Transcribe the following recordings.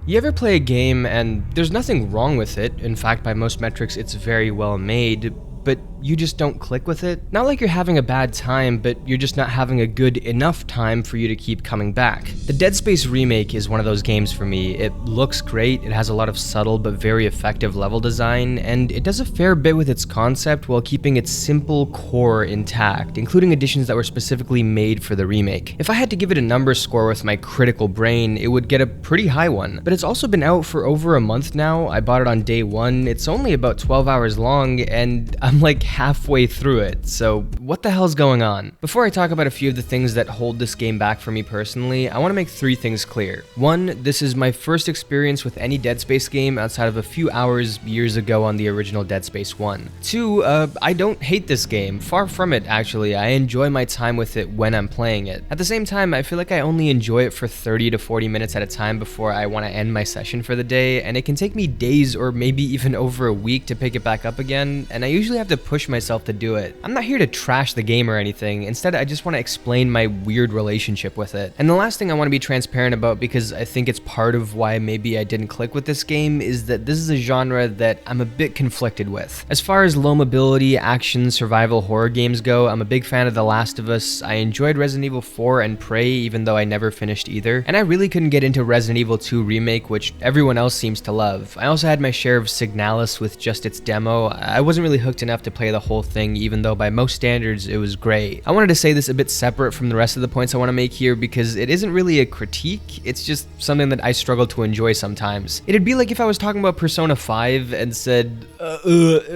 You ever play a game and there's nothing wrong with it, in fact by most metrics it's very well made, but you just don't click with it? Not like you're having a bad time, but you're just not having a good enough time for you to keep coming back. The Dead Space Remake is one of those games for me. It looks great, it has a lot of subtle but very effective level design, and it does a fair bit with its concept while keeping its simple core intact, including additions that were specifically made for the remake. If I had to give it a number score with my critical brain, it would get a pretty high one. But it's also been out for over a month now. I bought it on day one, it's only about 12 hours long, and I'm like halfway through it, so what the hell's going on? Before I talk about a few of the things that hold this game back for me personally, I want to make three things clear. One, this is my first experience with any Dead Space game outside of a few hours years ago on the original Dead Space 1. Two, I don't hate this game, far from it actually. I enjoy my time with it when I'm playing it. At the same time, I feel like I only enjoy it for 30 to 40 minutes at a time before I want to end my session for the day, and it can take me days or maybe even over a week to pick it back up again, and I usually have to push myself to do it. I'm not here to trash the game or anything, instead I just want to explain my weird relationship with it. And the last thing I want to be transparent about, because I think it's part of why maybe I didn't click with this game, is that this is a genre that I'm a bit conflicted with. As far as low mobility, action, survival horror games go, I'm a big fan of The Last of Us. I enjoyed Resident Evil 4 and Prey, even though I never finished either. And I really couldn't get into Resident Evil 2 Remake, which everyone else seems to love. I also had my share of Signalis with just its demo. I wasn't really hooked enough to play the whole thing, even though by most standards it was great. I wanted to say this a bit separate from the rest of the points I want to make here because it isn't really a critique, it's just something that I struggle to enjoy sometimes. It'd be like if I was talking about Persona 5 and said,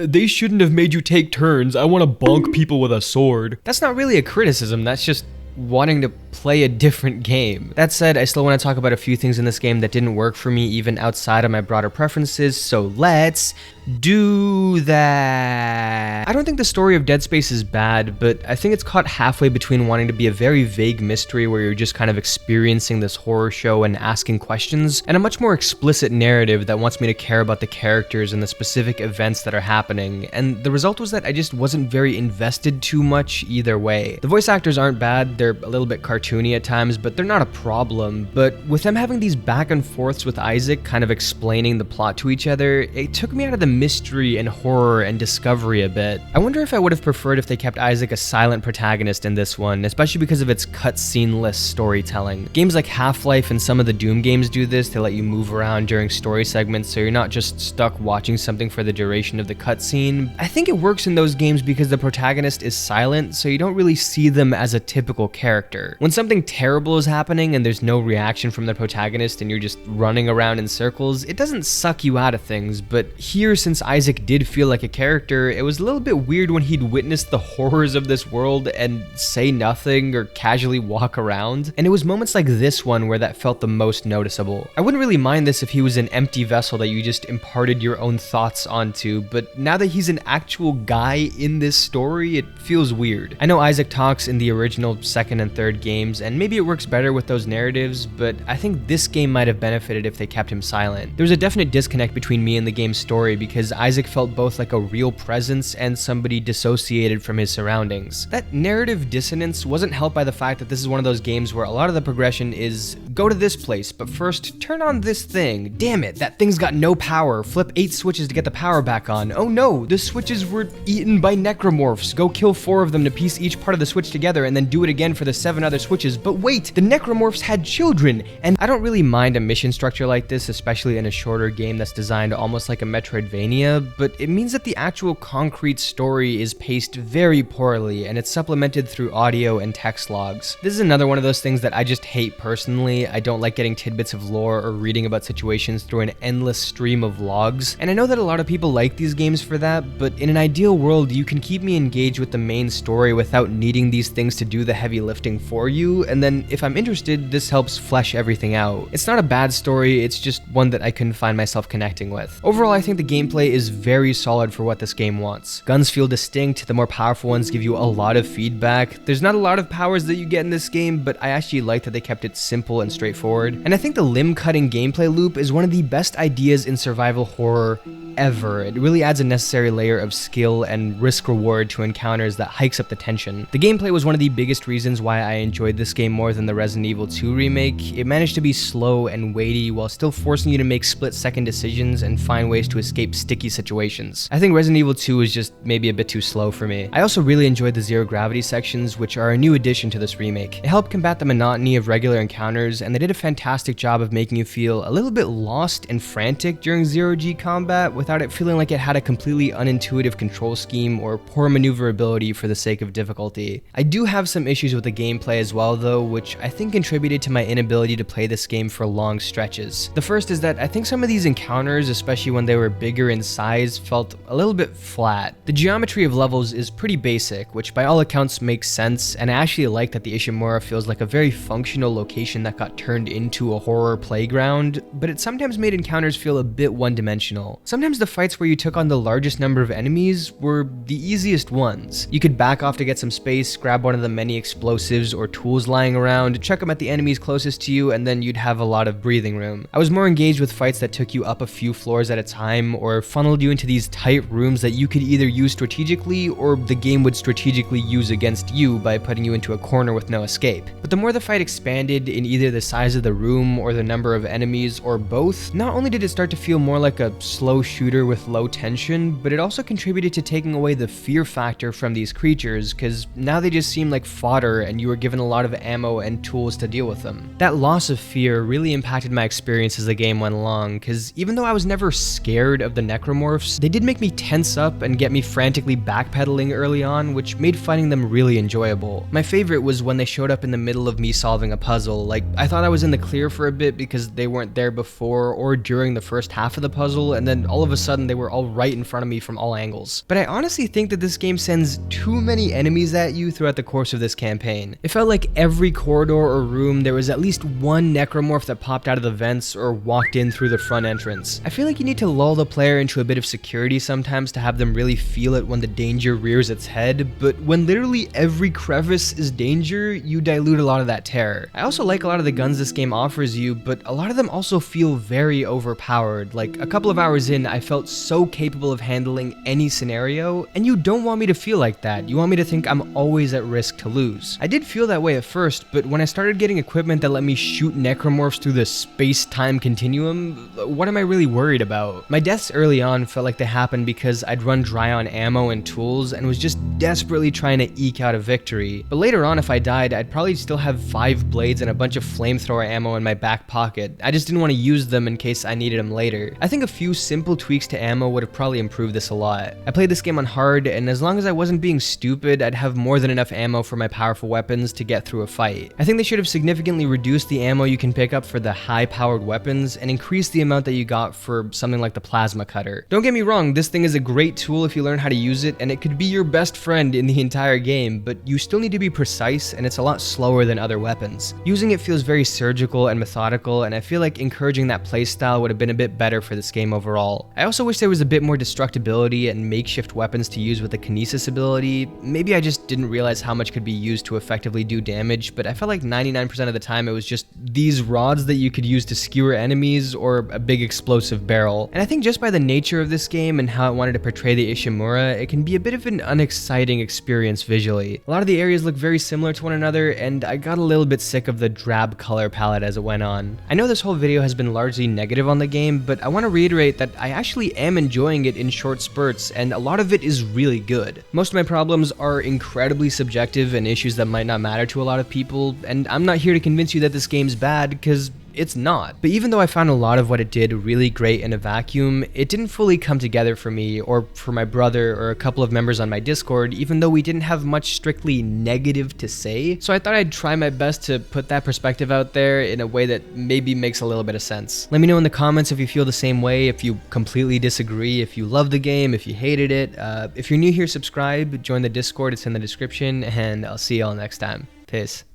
they shouldn't have made you take turns, I want to bonk people with a sword. That's not really a criticism, that's just wanting to play a different game. That said, I still want to talk about a few things in this game that didn't work for me even outside of my broader preferences, so let's do that. I don't think the story of Dead Space is bad, but I think it's caught halfway between wanting to be a very vague mystery where you're just kind of experiencing this horror show and asking questions, and a much more explicit narrative that wants me to care about the characters and the specific events that are happening, and the result was that I just wasn't very invested too much either way. The voice actors aren't bad, they're a little bit cartoony at times, but they're not a problem. But with them having these back and forths with Isaac kind of explaining the plot to each other, it took me out of the mystery and horror and discovery a bit. I wonder if I would have preferred if they kept Isaac a silent protagonist in this one, especially because of its cutscene-less storytelling. Games like Half-Life and some of the Doom games do this. They let you move around during story segments so you're not just stuck watching something for the duration of the cutscene. I think it works in those games because the protagonist is silent, so you don't really see them as a typical character. When something terrible is happening and there's no reaction from the protagonist and you're just running around in circles, it doesn't suck you out of things, but here, since Isaac did feel like a character, it was a little bit weird when he'd witness the horrors of this world and say nothing or casually walk around, and it was moments like this one where that felt the most noticeable. I wouldn't really mind this if he was an empty vessel that you just imparted your own thoughts onto, but now that he's an actual guy in this story, it feels weird. I know Isaac talks in the original second and third games, and maybe it works better with those narratives, but I think this game might have benefited if they kept him silent. There's a definite disconnect between me and the game's story because Isaac felt both like a real presence and somebody dissociated from his surroundings. That narrative dissonance wasn't helped by the fact that this is one of those games where a lot of the progression is go to this place, but first turn on this thing. Damn it, that thing's got no power. Flip 8 switches to get the power back on. Oh no, the switches were eaten by necromorphs. Go kill 4 of them to piece each part of the switch together and then do it again for the 7 other switches. But wait, the necromorphs had children! And I don't really mind a mission structure like this, especially in a shorter game that's designed almost like a Metroidvania, but it means that the actual concrete story is paced very poorly and it's supplemented through audio and text logs. This is another one of those things that I just hate personally. I don't like getting tidbits of lore or reading about situations through an endless stream of logs, and I know that a lot of people like these games for that, but in an ideal world you can keep me engaged with the main story without needing these things to do the heavy lifting for you, and then if I'm interested, this helps flesh everything out. It's not a bad story, it's just one that I couldn't find myself connecting with. Overall, I think the gameplay is very solid for what this game wants. Guns feel distinct, the more powerful ones give you a lot of feedback. There's not a lot of powers that you get in this game, but I actually like that they kept it simple and straightforward. And I think the limb-cutting gameplay loop is one of the best ideas in survival horror ever. It really adds a necessary layer of skill and risk-reward to encounters that hikes up the tension. The gameplay was one of the biggest reasons why I enjoyed this game more than the Resident Evil 2 remake. It managed to be slow and weighty while still forcing you to make split-second decisions and find ways to escape sticky situations. I think Resident Evil 2 is just maybe a bit too slow for me. I also really enjoyed the zero-gravity sections, which are a new addition to this remake. It helped combat the monotony of regular encounters, and they did a fantastic job of making you feel a little bit lost and frantic during zero-G combat without it feeling like it had a completely unintuitive control scheme or poor maneuverability for the sake of difficulty. I do have some issues with the gameplay as well though, which I think contributed to my inability to play this game for long stretches. The first is that I think some of these encounters, especially when they were bigger in size, felt a little bit flat. The geometry of levels is pretty basic, which by all accounts makes sense, and I actually like that the Ishimura feels like a very functional location that got turned into a horror playground, but it sometimes made encounters feel a bit one-dimensional. Sometimes the fights where you took on the largest number of enemies were the easiest ones. You could back off to get some space, grab one of the many explosives or tools lying around, chuck them at the enemies closest to you, and then you'd have a lot of breathing room. I was more engaged with fights that took you up a few floors at a time or funneled you into these tight rooms that you could either use strategically or the game would strategically use against you by putting you into a corner with no escape. But the more the fight expanded in either the size of the room or the number of enemies or both, not only did it start to feel more like a slow shooter with low tension, but it also contributed to taking away the fear factor from these creatures, because now they just seem like fodder and you were given a lot of ammo and tools to deal with them. That loss of fear really impacted my experience as the game went along, because even though I was never scared of the necromorphs, they did make me tense up and get me frantically backpedaling early on, which made fighting them really enjoyable. My favorite was when they showed up in the middle of me solving a puzzle. Like, I thought I was in the clear for a bit because they weren't there before or during the first half of the puzzle, and then all of a sudden they were all right in front of me from all angles. But I honestly think that this game sends too many enemies at you throughout the course of this campaign. It felt like every corridor or room there was at least one necromorph that popped out of the vents or walked in through the front entrance. I feel like you need to lull the player into a bit of security sometimes to have them really feel it when the danger rears its head, but when literally every crevice is danger, you dilute a lot of that terror. I also like a lot of the guns this game offers you, but a lot of them also feel very overpowered. Like, a couple of hours in, I felt so capable of handling any scenario, and you don't want me to feel like that. You want me to think I'm always at risk to lose. I did feel that way at first, but when I started getting equipment that let me shoot necromorphs through the space-time continuum, what am I really worried about? My deaths early on felt like they happened because I'd run dry on ammo and tools and was just desperately trying to eke out a victory. But later on, if I died, I'd probably still have 5 blades and a bunch of flamethrower ammo in my back pocket. I just didn't want to use them in case I needed them later. I think a few simple tweaks to ammo would have probably improved this a lot. I played this game on hard, and as long as I wasn't being stupid, I'd have more than enough ammo for my powerful weapons to get through a fight. I think they should have significantly reduced the ammo you can pick up for the high-powered weapons and increased the amount that you got for something like the plasma cutter. Don't get me wrong, this thing is a great tool if you learn how to use it, and it could be your best friend in the entire game, but you still need to be precise, and it's a lot slower than other weapons. Using it feels very surgical and methodical, and I feel like encouraging that playstyle would have been a bit better for this game overall. I also wish there was a bit more destructibility and makeshift weapons to use with the kinesis ability. Maybe I just didn't realize how much could be used to effectively do damage, but I felt like 99% of the time it was just these rods that you could use to skewer enemies or a big explosive barrel. And I think just by the nature of this game and how it wanted to portray the Ishimura, it can be a bit of an unexciting experience visually. A lot of the areas look very similar to one another, and I got a little bit sick of the drab color palette as it went on. I know this whole video has been largely negative on the game, but I want to reiterate that I actually am enjoying it in short spurts, and a lot of it is really good. Most of my problems are incredibly subjective and issues that might not matter to a lot of people, and I'm not here to convince you that this game's bad, because it's not. But even though I found a lot of what it did really great in a vacuum, it didn't fully come together for me or for my brother or a couple of members on my Discord, even though we didn't have much strictly negative to say. So I thought I'd try my best to put that perspective out there in a way that maybe makes a little bit of sense. Let me know in the comments if you feel the same way, if you completely disagree, if you love the game, if you hated it. If you're new here, subscribe, join the Discord, it's in the description, and I'll see y'all next time. Peace.